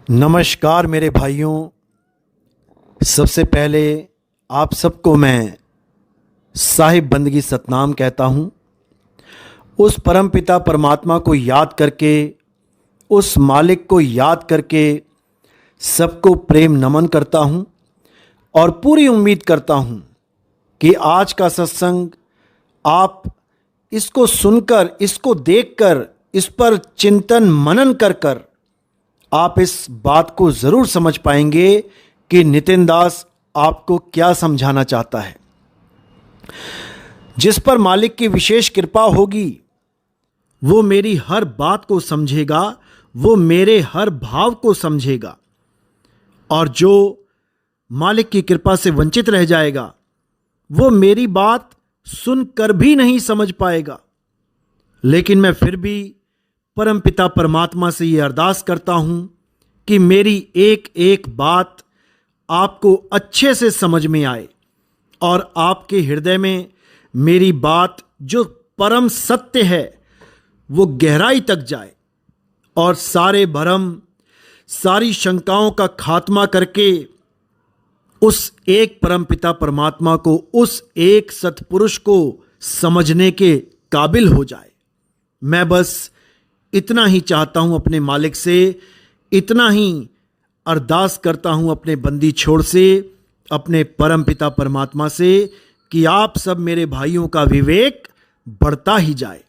नमस्कार मेरे भाइयों। सबसे पहले आप सबको मैं साहिब बंदगी सतनाम कहता हूँ। उस परमपिता परमात्मा को याद करके, उस मालिक को याद करके सबको प्रेम नमन करता हूँ और पूरी उम्मीद करता हूँ कि आज का सत्संग आप इसको सुनकर, इसको देखकर, इस पर चिंतन मनन कर आप इस बात को ज़रूर समझ पाएंगे कि नितिन दास आपको क्या समझाना चाहता है। जिस पर मालिक की विशेष कृपा होगी वो मेरी हर बात को समझेगा, वो मेरे हर भाव को समझेगा, और जो मालिक की कृपा से वंचित रह जाएगा वो मेरी बात सुनकर भी नहीं समझ पाएगा। लेकिन मैं फिर भी परमपिता परमात्मा से ये अरदास करता हूँ कि मेरी एक एक बात आपको अच्छे से समझ में आए और आपके हृदय में मेरी बात जो परम सत्य है वो गहराई तक जाए और सारे भ्रम, सारी शंकाओं का खात्मा करके उस एक परमपिता परमात्मा को, उस एक सत्पुरुष को समझने के काबिल हो जाए। मैं बस इतना ही चाहता हूं अपने मालिक से, इतना ही अरदास करता हूं अपने बंदी छोड़ से, अपने परमपिता परमात्मा से कि आप सब मेरे भाइयों का विवेक बढ़ता ही जाए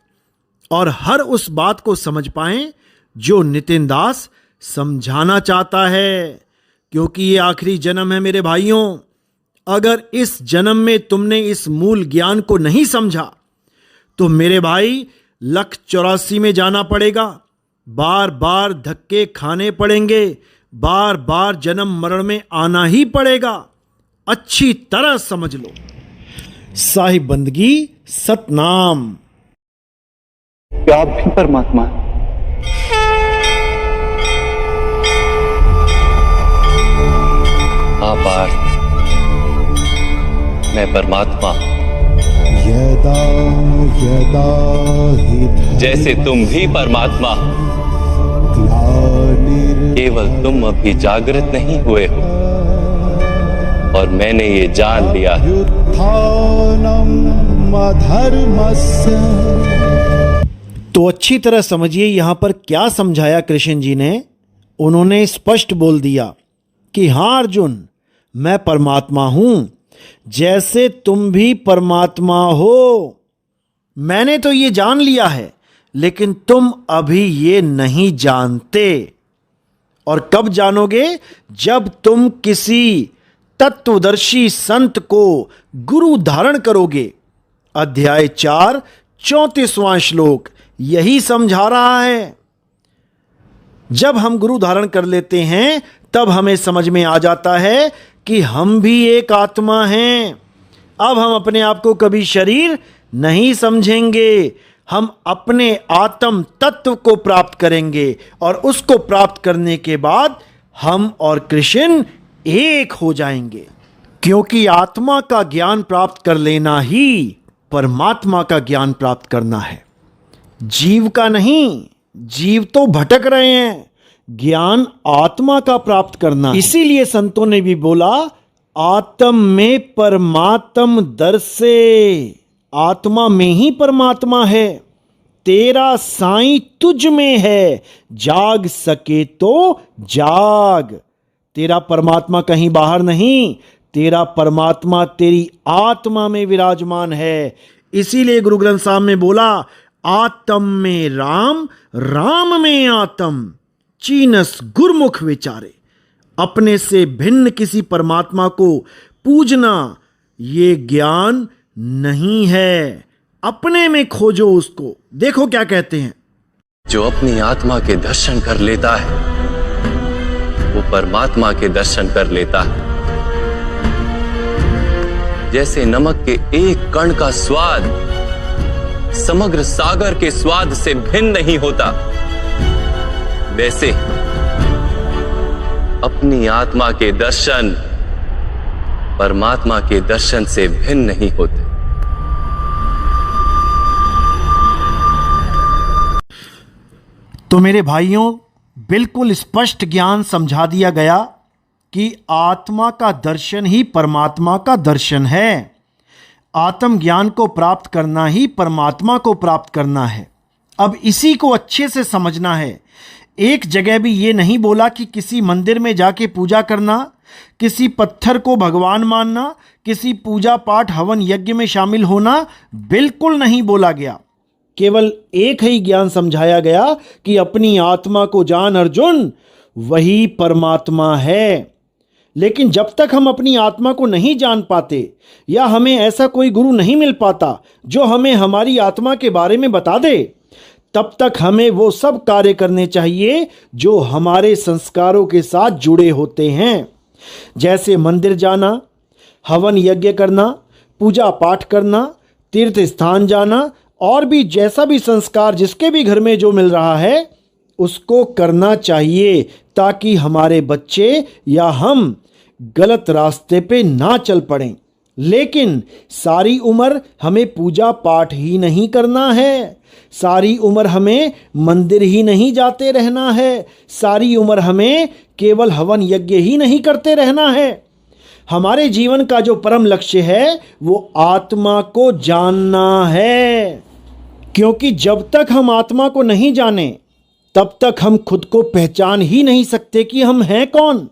और हर उस बात को समझ पाएं जो नितिन दास समझाना चाहता है। क्योंकि ये आखिरी जन्म है मेरे भाइयों। अगर इस जन्म में तुमने इस मूल ज्ञान को नहीं समझा तो मेरे भाई 184 में जाना पड़ेगा, बार बार धक्के खाने पड़ेंगे, बार बार जन्म मरण में आना ही पड़ेगा। अच्छी तरह समझ लो। साहिब बंदगी सतनाम। क्या आप भी परमात्मा हैं? हाँ पार्थ, मैं परमात्मा। यदा यदा हि जैसे तुम भी परमात्मा, ग्लानिर्भवति केवल तुम अभी जागृत नहीं हुए हो और मैंने ये जान लिया युत्थानम् अधर्मस्य। तो अच्छी तरह समझिए यहां पर क्या समझाया कृष्ण जी ने। उन्होंने स्पष्ट बोल दिया कि हाँ अर्जुन, मैं परमात्मा हूं, जैसे तुम भी परमात्मा हो। मैंने तो ये जान लिया है, लेकिन तुम अभी ये नहीं जानते। और कब जानोगे? जब तुम किसी तत्वदर्शी संत को गुरु धारण करोगे। अध्याय 4 34वां श्लोक यही समझा रहा है। जब हम गुरु धारण कर लेते हैं तब हमें समझ में आ जाता है कि हम भी एक आत्मा हैं। अब हम अपने आप को कभी शरीर नहीं समझेंगे, हम अपने आत्म तत्व को प्राप्त करेंगे और उसको प्राप्त करने के बाद हम और कृष्ण एक हो जाएंगे। क्योंकि आत्मा का ज्ञान प्राप्त कर लेना ही परमात्मा का ज्ञान प्राप्त करना है, जीव का नहीं। जीव तो भटक रहे हैं, ज्ञान आत्मा का प्राप्त करना। इसीलिए संतों ने भी बोला, आत्म में परमात्म दर्शे। आत्मा में ही परमात्मा है, तेरा साईं तुझ में है, जाग सके तो जाग। तेरा परमात्मा कहीं बाहर नहीं, तेरा परमात्मा तेरी आत्मा में विराजमान है। इसीलिए गुरु ग्रंथ साहब में बोला, आत्म में राम, राम में आत्म, चीनस गुरमुख विचारे। अपने से भिन्न किसी परमात्मा को पूजना ये ज्ञान नहीं है, अपने में खोजो उसको। देखो क्या कहते हैं, जो अपनी आत्मा के दर्शन कर लेता है वो परमात्मा के दर्शन कर लेता है। जैसे नमक के एक कण का स्वाद समग्र सागर के स्वाद से भिन्न नहीं होता, वैसे अपनी आत्मा के दर्शन परमात्मा के दर्शन से भिन्न नहीं होते। तो मेरे भाइयों, बिल्कुल स्पष्ट ज्ञान समझा दिया गया कि आत्मा का दर्शन ही परमात्मा का दर्शन है। आत्मज्ञान को प्राप्त करना ही परमात्मा को प्राप्त करना है। अब इसी को अच्छे से समझना है। एक जगह भी ये नहीं बोला कि किसी मंदिर में जाके पूजा करना, किसी पत्थर को भगवान मानना, किसी पूजा पाठ हवन यज्ञ में शामिल होना, बिल्कुल नहीं बोला गया। केवल एक ही ज्ञान समझाया गया कि अपनी आत्मा को जान अर्जुन, वही परमात्मा है। लेकिन जब तक हम अपनी आत्मा को नहीं जान पाते या हमें ऐसा कोई गुरु नहीं मिल पाता जो हमें हमारी आत्मा के बारे में बता दे, तब तक हमें वो सब कार्य करने चाहिए जो हमारे संस्कारों के साथ जुड़े होते हैं, जैसे मंदिर जाना, हवन यज्ञ करना, पूजा पाठ करना, तीर्थ स्थान जाना, और भी जैसा भी संस्कार जिसके भी घर में जो मिल रहा है उसको करना चाहिए, ताकि हमारे बच्चे या हम गलत रास्ते पे ना चल पड़ें। लेकिन सारी उम्र हमें पूजा पाठ ही नहीं करना है, सारी उम्र हमें मंदिर ही नहीं जाते रहना है, सारी उम्र हमें केवल हवन यज्ञ ही नहीं करते रहना है। हमारे जीवन का जो परम लक्ष्य है वो आत्मा को जानना है, क्योंकि जब तक हम आत्मा को नहीं जाने तब तक हम खुद को पहचान ही नहीं सकते कि हम हैं कौन।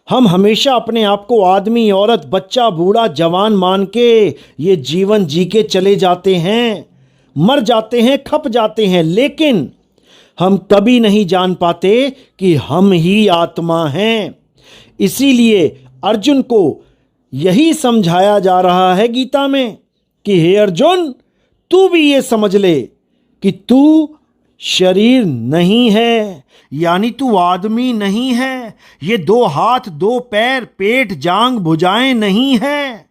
हम हमेशा अपने आप को आदमी, औरत, बच्चा, बूढ़ा, जवान मान के ये जीवन जी के चले जाते हैं, मर जाते हैं, खप जाते हैं, लेकिन हम कभी नहीं जान पाते कि हम ही आत्मा हैं। इसीलिए अर्जुन को यही समझाया जा रहा है गीता में कि हे अर्जुन, तू भी ये समझ ले कि तू शरीर नहीं है, यानी तू आदमी नहीं है। ये 2 हाथ, 2 पैर, पेट, जांग, भुजाएं नहीं है।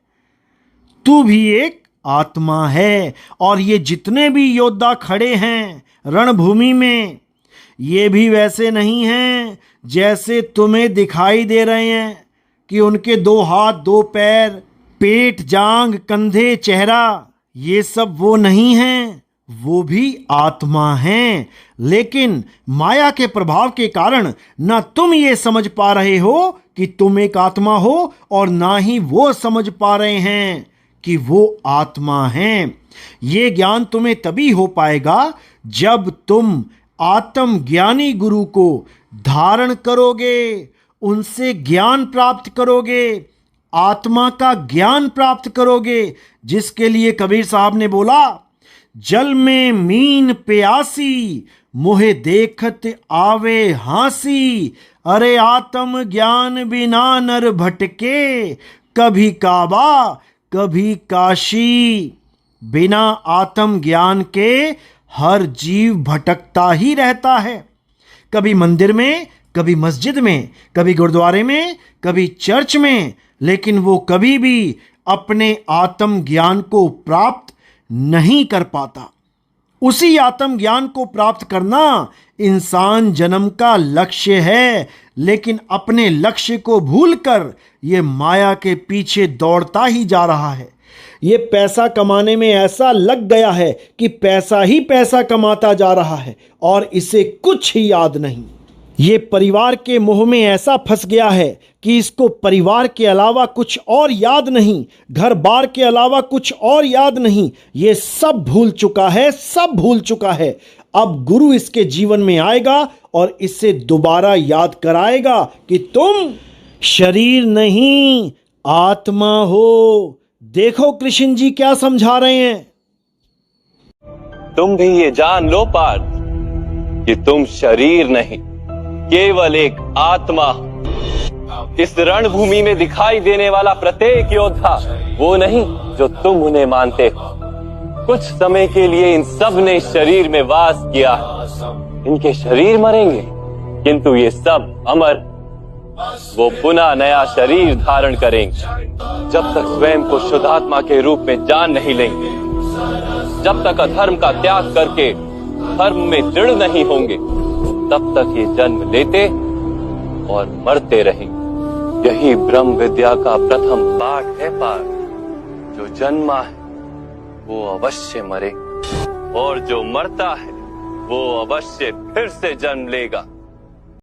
तू भी एक आत्मा है। और ये जितने भी योद्धा खड़े हैं रणभूमि में, ये भी वैसे नहीं हैं जैसे तुम्हें दिखाई दे रहे हैं कि उनके 2 हाथ, 2 पैर, पेट, जांग, कंधे, चेहरा, ये सब वो नहीं हैं। वो भी आत्मा हैं। लेकिन माया के प्रभाव के कारण ना तुम ये समझ पा रहे हो कि तुम एक आत्मा हो, और ना ही वो समझ पा रहे हैं कि वो आत्मा हैं। ये ज्ञान तुम्हें तभी हो पाएगा जब तुम आत्मज्ञानी गुरु को धारण करोगे, उनसे ज्ञान प्राप्त करोगे, आत्मा का ज्ञान प्राप्त करोगे, जिसके लिए कबीर साहब ने बोला, जल में मीन प्यासी, मोहे देखत आवे हासी, अरे आत्म ज्ञान बिना नर भटके, कभी काबा कभी काशी। बिना आत्म ज्ञान के हर जीव भटकता ही रहता है, कभी मंदिर में, कभी मस्जिद में, कभी गुरुद्वारे में, कभी चर्च में, लेकिन वो कभी भी अपने आत्म ज्ञान को प्राप्त नहीं कर पाता। उसी आत्म ज्ञान को प्राप्त करना इंसान जन्म का लक्ष्य है, लेकिन अपने लक्ष्य को भूलकर ये माया के पीछे दौड़ता ही जा रहा है। ये पैसा कमाने में ऐसा लग गया है कि पैसा ही पैसा कमाता जा रहा है और इसे कुछ ही याद नहीं। ये परिवार के मोह में ऐसा फंस गया है कि इसको परिवार के अलावा कुछ और याद नहीं, घर बार के अलावा कुछ और याद नहीं। ये सब भूल चुका है, सब भूल चुका है। अब गुरु इसके जीवन में आएगा और इसे दोबारा याद कराएगा कि तुम शरीर नहीं, आत्मा हो। देखो कृष्ण जी क्या समझा रहे हैं। तुम भी ये जान लो पार्थ कि तुम शरीर नहीं, केवल एक आत्मा। इस रणभूमि में दिखाई देने वाला प्रत्येक योद्धा वो नहीं जो तुम उन्हें मानते हो। कुछ समय के लिए इन सब ने शरीर में वास किया। इनके शरीर मरेंगे, किंतु ये सब अमर, वो पुनः नया शरीर धारण करेंगे। जब तक स्वयं को शुद्धात्मा के रूप में जान नहीं लेंगे, जब तक अधर्म का त्याग करके धर्म में दृढ़ नहीं होंगे, तब तक ये जन्म लेते और मरते रहेंगे। यही ब्रह्म विद्या का प्रथम पाठ है पार्थ। जो जन्मा है वो अवश्य मरे, और जो मरता है वो अवश्य फिर से जन्म लेगा।